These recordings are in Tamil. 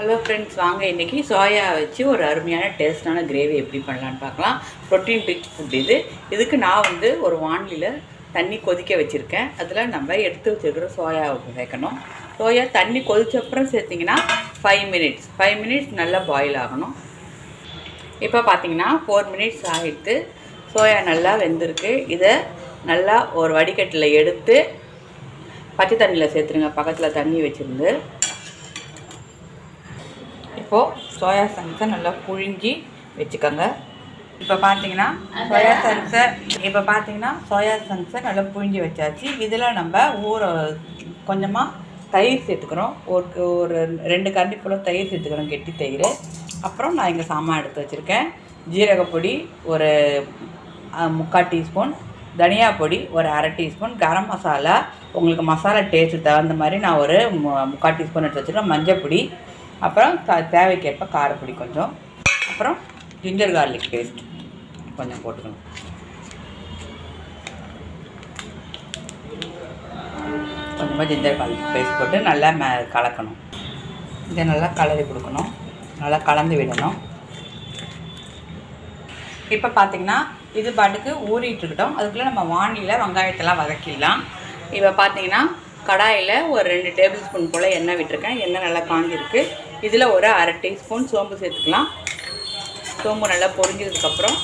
ஹலோ ஃப்ரெண்ட்ஸ், வாங்க இன்றைக்கி சோயா வச்சு ஒரு அருமையான டேஸ்டான கிரேவி எப்படி பண்ணலான்னு பார்க்கலாம். ப்ரோட்டீன் ரிச் ஃபுட் இதுக்கு நான் ஒரு வானிலையில் தண்ணி கொதிக்க வச்சுருக்கேன். அதில் நம்ம எடுத்து வச்சுருக்கிற சோயாவை சேர்க்கணும். சோயா தண்ணி கொதிச்சப்புறம் சேர்த்திங்கன்னா 5 மினிட்ஸ் நல்லா பாயில் ஆகணும். இப்போ பார்த்தீங்கன்னா 4 மினிட்ஸ் ஆகிட்டு சோயா நல்லா வெந்திருக்கு. இதை நல்லா ஒரு வடிகட்டில் எடுத்து பச்சை தண்ணியில் சேர்த்துருங்க. பக்கத்தில் தண்ணி வச்சுருந்து இப்போது சோயா சங்ஸை நல்லா புழிஞ்சி வச்சுக்கோங்க. இப்போ பார்த்தீங்கன்னா சோயா சங்ஸை நல்லா புழிஞ்சி வச்சாச்சு. இதில் நம்ம கொஞ்சமாக தயிர் சேர்த்துக்கிறோம். ஒரு 2 கரண்டி போல் தயிர் சேர்த்துக்கிறோம், கெட்டி தயிர். அப்புறம் நான் இங்கே சாமான் எடுத்து வச்சுருக்கேன். ஜீரகப்பொடி ஒரு 3/4 டீஸ்பூன், தனியா பொடி ஒரு 1/2 டீஸ்பூன், கரம் மசாலா உங்களுக்கு மசாலா டேஸ்ட்டு தகுந்த மாதிரி நான் ஒரு 3/4 டீஸ்பூன் எடுத்து வச்சுருக்கேன், மஞ்சள் பொடி, அப்புறம் தேவைக்கேற்ப காரப்பொடி கொஞ்சம், அப்புறம் ஜிஞ்சர் கார்லிக் பேஸ்ட் கொஞ்சம் போட்டுக்கணும். கொஞ்சமாக ஜிஞ்சர் கார்லிக் பேஸ்ட் போட்டு நல்லா கலக்கணும். இதை நல்லா கலரி கொடுக்கணும், நல்லா கலந்து விடணும். இப்போ பார்த்திங்கன்னா இது பாட்டுக்கு ஊறிட்டு இருக்கட்டும். அதுக்குள்ளே நம்ம வானிலையில் வெங்காயத்தெல்லாம் வதக்கிடலாம். இப்போ பார்த்திங்கன்னா கடாயில் ஒரு 2 டேபிள் ஸ்பூன் போல் எண்ணெய் விட்டுருக்கேன். எண்ணெய் நல்லா காஞ்சிருக்கு. இதில் ஒரு 1/2 டீஸ்பூன் சோம்பு சேர்த்துக்கலாம். சோம்பு நல்லா பொரிஞ்சதுக்கப்புறம்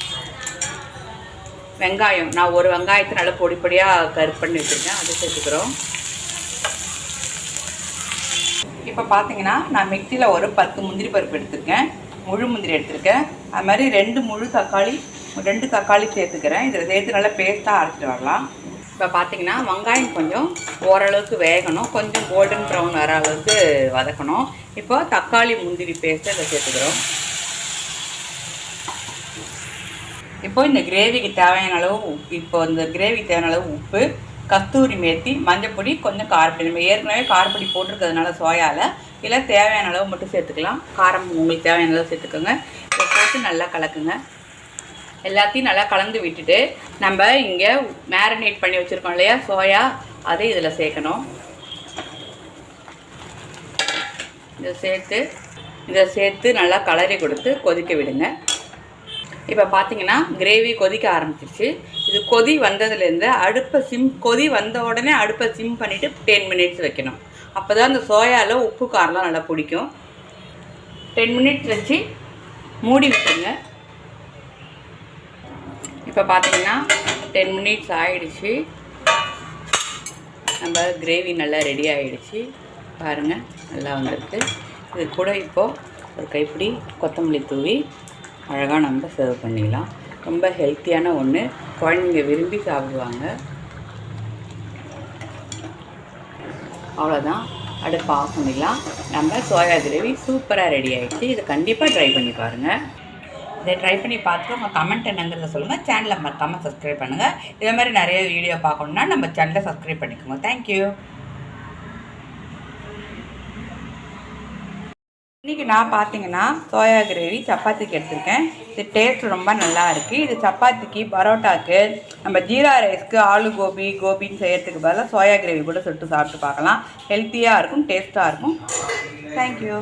வெங்காயம், நான் ஒரு வெங்காயத்தை நல்லா பொடியாக கருப்பு பண்ணி வச்சுருக்கேன், அதை சேர்த்துக்கிறோம். இப்போ பார்த்தீங்கன்னா நான் மிக்சியில் ஒரு 10 முந்திரி பருப்பு எடுத்துருக்கேன், முழு முந்திரி எடுத்துருக்கேன். அது மாதிரி 2 தக்காளி சேர்த்துக்கிறேன். இதில் சேர்த்து நல்லா பேஸ்ட்டாக அரைச்சிட்டு வரலாம். இப்போ பார்த்தீங்கன்னா வெங்காயம் கொஞ்சம் ஓரளவுக்கு வேகணும், கொஞ்சம் கோல்டன் ப்ரௌன் வர அளவுக்கு வதக்கணும். இப்போ தக்காளி முந்திரி பேஸ்ட்டை இதை சேர்த்துக்கிறோம். இப்போ இந்த கிரேவிக்கு தேவையான அளவு உப்பு, கஸ்தூரி மேத்தி, மஞ்சப்பொடி, கொஞ்சம் காரப்பொடி. நம்ம ஏற்கனவே காரப்பொடி போட்டிருக்கிறதுனால சோயாவில் இல்லை தேவையான அளவு மட்டும் சேர்த்துக்கலாம். காரம் உங்களுக்கு தேவையான அளவு சேர்த்துக்கோங்க. இதை போட்டு நல்லா கலக்குங்க. எல்லாத்தையும் நல்லா கலந்து விட்டுட்டு நம்ம இங்கே மேரினேட் பண்ணி வச்சுருக்கோம் இல்லையா சோயா, அதை இதில் சேர்க்கணும். இதை சேர்த்து நல்லா கலரி கொடுத்து கொதிக்க விடுங்க. இப்போ பார்த்தீங்கன்னா கிரேவி கொதிக்க ஆரம்பிச்சிருச்சு. இது கொதி வந்ததுலேருந்து கொதி வந்த உடனே அடுப்பை சிம் பண்ணிவிட்டு 10 மினிட்ஸ் வைக்கணும். அப்போ தான் அந்த சோயாவில் உப்பு காரெலாம் நல்லா பிடிக்கும். 10 மினிட்ஸ் வச்சு மூடி விட்டுருங்க. இப்போ பார்த்தீங்கன்னா 10 மினிட்ஸ் ஆகிடுச்சு. நம்ம கிரேவி நல்லா ரெடி ஆகிடுச்சு. பாருங்கள், நல்லா வந்துருக்கு. இது கூட இப்போது ஒரு கைப்பிடி கொத்தமல்லி தூவி அழகாக நம்ம சர்வ் பண்ணிடலாம். ரொம்ப ஹெல்த்தியான ஒன்று, குழந்தைங்க விரும்பி சாப்பிடுவாங்க. அவ்வளோதான், அடுப்பு ஆஃப் பண்ணிடலாம். நம்ம சோயா கிரேவி சூப்பராக ரெடி ஆகிடுச்சு. இதை கண்டிப்பாக ட்ரை பண்ணி பாருங்கள். இதை ட்ரை பண்ணி பார்த்துட்டு உங்கள் கமெண்ட் என்னங்கிறத சொல்லுங்கள். சேனலை மறக்காமல் சப்ஸ்கிரைப் பண்ணுங்கள். இதே மாதிரி நிறைய வீடியோ பார்க்கணுன்னா நம்ம சேனலை சப்ஸ்கிரைப் பண்ணிக்கோங்க. தேங்க்யூ. இன்றைக்கி நான் பார்த்தீங்கன்னா சோயா கிரேவி சப்பாத்திக்கு எடுத்திருக்கேன். இது டேஸ்ட் ரொம்ப நல்லா இருக்குது. இது சப்பாத்திக்கு, பரோட்டாக்கு, நம்ம ஜீரா ரைஸ்க்கு, ஆலு கோபின்னு செய்யறதுக்கு பதிலாக சோயா கிரேவி கூட சுட்டு சாப்பிட்டு பார்க்கலாம். ஹெல்த்தியாக இருக்கும், டேஸ்ட்டாக இருக்கும். தேங்க்யூ.